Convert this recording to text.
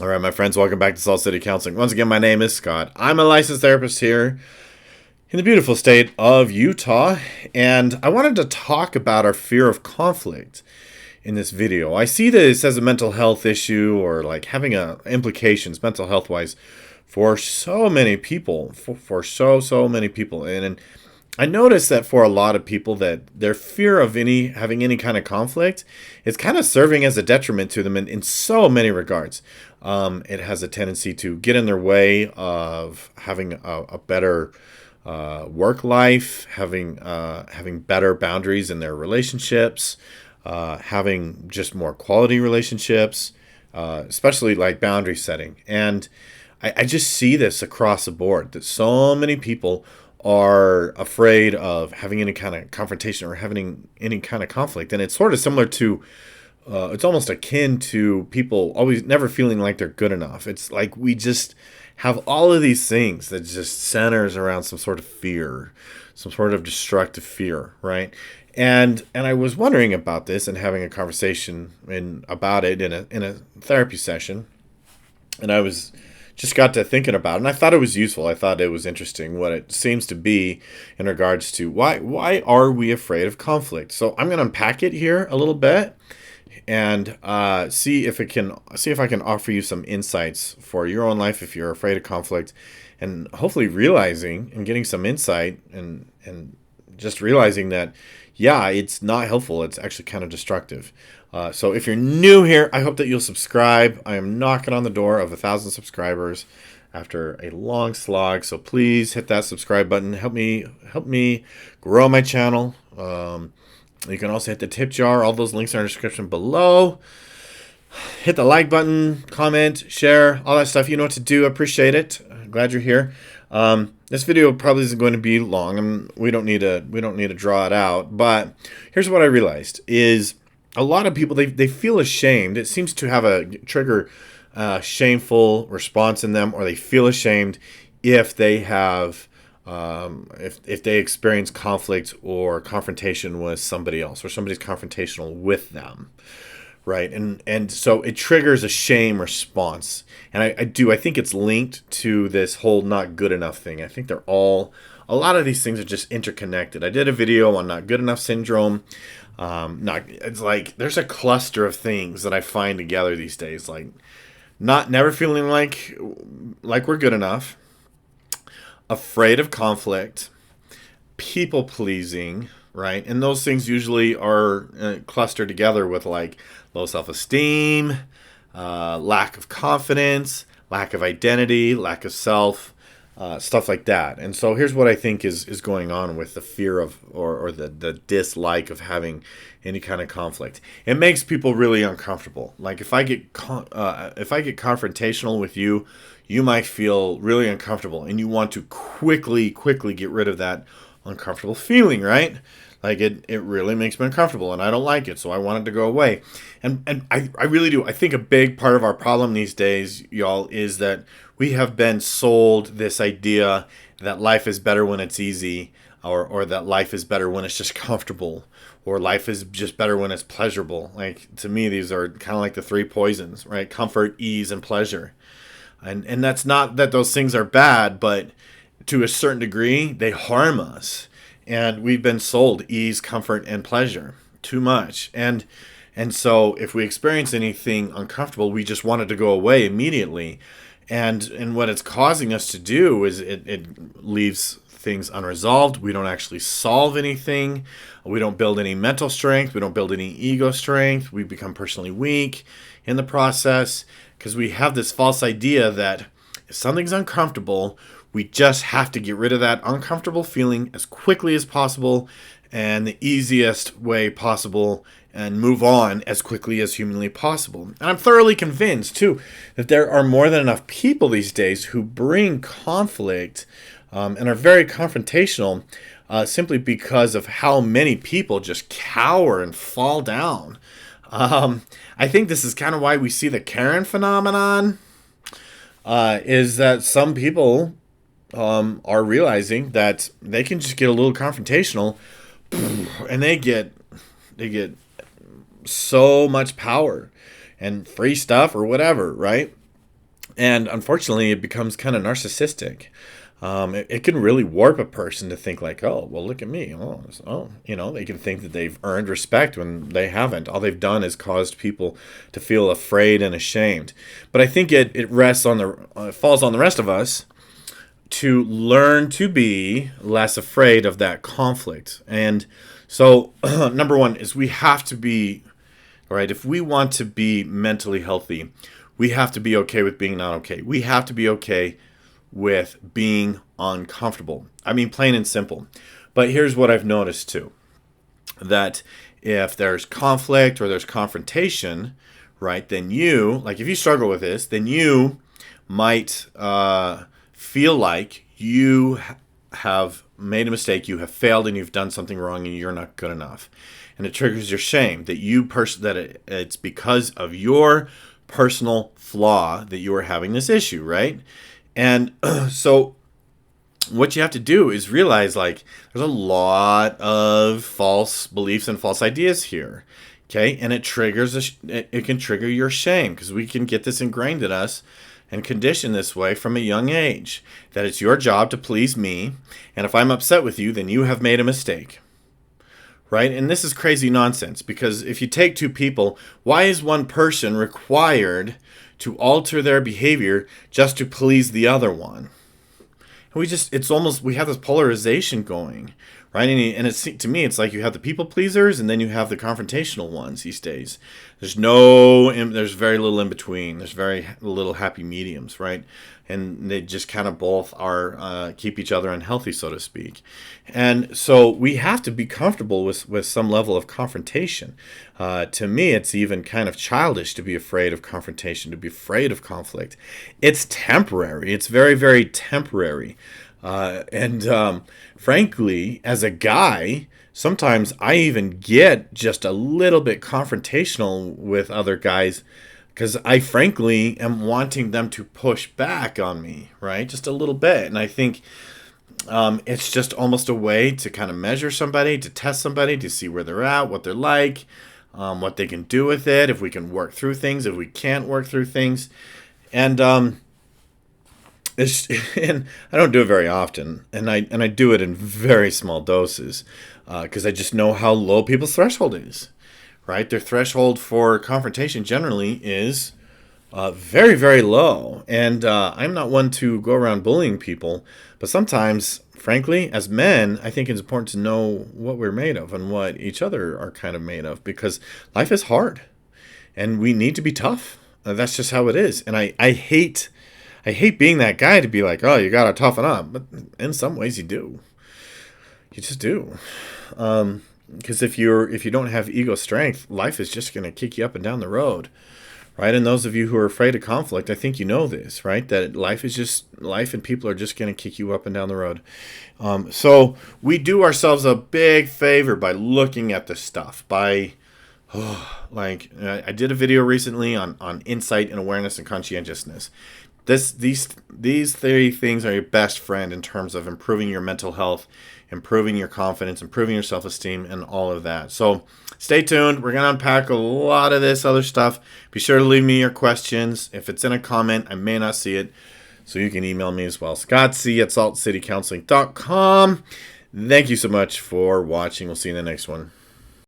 All right, my friends, welcome back to Salt City Counseling. Once again, my name is Scott. I'm a licensed therapist here in the beautiful state of Utah, and I wanted to talk about our fear of conflict in this video. I see this as a mental health issue or like having implications mental health wise for so many people, for so many people. And I noticed that for a lot of people that their fear of having any kind of conflict is kind of serving as a detriment to them in so many regards. It has a tendency to get in their way of having a better work life, having better boundaries in their relationships, having just more quality relationships, especially like boundary setting. And I just see this across the board that so many people are afraid of having any kind of confrontation or having any kind of conflict. And it's sort of similar to, it's almost akin to people always never feeling like they're good enough. It's like we just have all of these things that just centers around some sort of fear, some sort of destructive fear, right? And I was wondering about this and having a conversation about it in a therapy session, and I was just got to thinking about it, and I thought it was useful. I thought it was interesting what it seems to be in regards to why are we afraid of conflict. So I'm going to unpack it here a little bit and see if I can offer you some insights for your own life if you're afraid of conflict, and hopefully realizing and getting some insight and just realizing that yeah, it's not helpful. It's actually kind of destructive. So if you're new here, I hope that you'll subscribe. I am knocking on the door of 1,000 subscribers after a long slog. So please hit that subscribe button. Help me grow my channel. You can also hit the tip jar. All those links are in the description below. Hit the like button, comment, share, all that stuff. You know what to do. Appreciate it. Glad you're here. This video probably isn't going to be long. We don't need to draw it out. But here's what I realized is a lot of people they feel ashamed. It seems to have a trigger shameful response in them, or they feel ashamed if they have if they experience conflict or confrontation with somebody else, or somebody's confrontational with them. Right. And so it triggers a shame response. And I think it's linked to this whole not good enough thing. I think a lot of these things are just interconnected. I did a video on not good enough syndrome. It's like there's a cluster of things that I find together these days, like never feeling like we're good enough, afraid of conflict, people pleasing, right? And those things usually are clustered together with like low self-esteem, lack of confidence, lack of identity, lack of self, stuff like that. And so here's what I think is going on with the fear of or the dislike of having any kind of conflict. It makes people really uncomfortable. Like if I get confrontational with you, you might feel really uncomfortable, and you want to quickly get rid of that uncomfortable feeling, right? Like it really makes me uncomfortable, and I don't like it, so I want it to go away. And I really do. I think a big part of our problem these days, y'all, is that we have been sold this idea that life is better when it's easy, or that life is better when it's just comfortable, or life is just better when it's pleasurable. Like, to me, these are kind of like the three poisons, right? Comfort, ease, and pleasure. And that's not that those things are bad, but to a certain degree, they harm us. And we've been sold ease, comfort, and pleasure too much. And so if we experience anything uncomfortable, we just want it to go away immediately. And what it's causing us to do is it leaves things unresolved. We don't actually solve anything. We don't build any mental strength. We don't build any ego strength. We become personally weak in the process because we have this false idea that if something's uncomfortable, we just have to get rid of that uncomfortable feeling as quickly as possible and the easiest way possible and move on as quickly as humanly possible. And I'm thoroughly convinced, too, that there are more than enough people these days who bring conflict and are very confrontational simply because of how many people just cower and fall down. I think this is kind of why we see the Karen phenomenon, is that some people are realizing that they can just get a little confrontational and they get so much power and free stuff or whatever, right? And unfortunately, it becomes kind of narcissistic. It can really warp a person to think like, oh, well, look at me. They can think that they've earned respect when they haven't. All they've done is caused people to feel afraid and ashamed. But I think it rests on falls on the rest of us to learn to be less afraid of that conflict. And so, number one is we have to be, right, if we want to be mentally healthy, we have to be okay with being not okay. We have to be okay with being uncomfortable. I mean, plain and simple. But here's what I've noticed too, that if there's conflict or there's confrontation, right, then if you struggle with this, then you might feel like you have made a mistake, you have failed, and you've done something wrong, and you're not good enough. And it triggers your shame that it's because of your personal flaw that you are having this issue, right? And so what you have to do is realize, like, there's a lot of false beliefs and false ideas here. Okay, and it can trigger your shame, because we can get this ingrained in us and conditioned this way from a young age, that it's your job to please me, and if I'm upset with you, then you have made a mistake. Right? And this is crazy nonsense, because if you take two people, why is one person required to alter their behavior just to please the other one? We have this polarization going, right? To me, it's like you have the people pleasers, and then you have the confrontational ones these days. There's very little in between. There's very little happy mediums, right? And they just kind of both keep each other unhealthy, so to speak. And so we have to be comfortable with some level of confrontation. To me, it's even kind of childish to be afraid of confrontation, to be afraid of conflict. It's temporary. It's very, very temporary. Frankly, as a guy, sometimes I even get just a little bit confrontational with other guys, because I frankly am wanting them to push back on me, right? Just a little bit. And I think it's just almost a way to kind of measure somebody, to test somebody, to see where they're at, what they're like, what they can do with it, if we can work through things, if we can't work through things. And and I don't do it very often, and I do it in very small doses, because I just know how low people's threshold is. Right, their threshold for confrontation generally is very, very low, and I'm not one to go around bullying people, but sometimes, frankly, as men, I think it's important to know what we're made of and what each other are kind of made of, because life is hard, and we need to be tough. That's just how it is, and I hate being that guy to be like, oh, you gotta toughen up, but in some ways you do. You just do. Because if you don't have ego strength, life is just going to kick you up and down the road, right? And those of you who are afraid of conflict, I think you know this, right? That life, and people are just going to kick you up and down the road. So we do ourselves a big favor by looking at this stuff. I did a video recently on insight and awareness and conscientiousness. These three things are your best friend in terms of improving your mental health, improving your confidence, improving your self-esteem, and all of that. So stay tuned. We're going to unpack a lot of this other stuff. Be sure to leave me your questions. If it's in a comment, I may not see it, so you can email me as well. ScottC@saltcitycounseling.com. Thank you so much for watching. We'll see you in the next one.